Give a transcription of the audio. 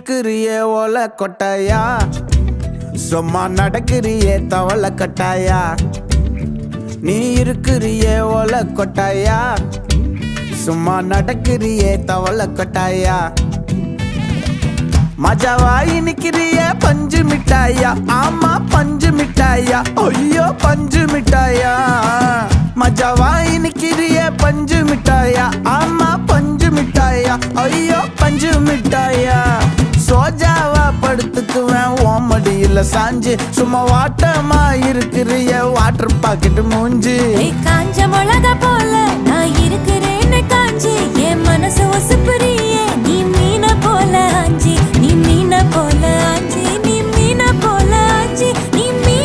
இருக்கிறியே ஓல கொட்டாயா, சும்மா நடக்கிறியே தவள கட்டாயா. நீ இருக்கிறியே ஓல கொட்டாயா, சும்மா நடக்கிறியே தவள கொட்டாயா. மஜாவாயி நிக்கிறிய பஞ்சு மிட்டாயா, ஆமா பஞ்சு மிட்டாயா, ஐயோ பஞ்சு மிட்டாயா. மஜாவாயி நிக்கிறிய பஞ்சு மிட்டாயா, ஆமா பஞ்சு மிட்டாயா, ஐயோ பஞ்சு மிட்டாயா. சோஜாவா படுத்துக்குவேன் ஓமடியில சாஞ்சு, சும்மா வாட்டமா இருக்கிறிய வாட்டர் பாக்கெட் மூஞ்சி. காஞ்ச மிளகா போல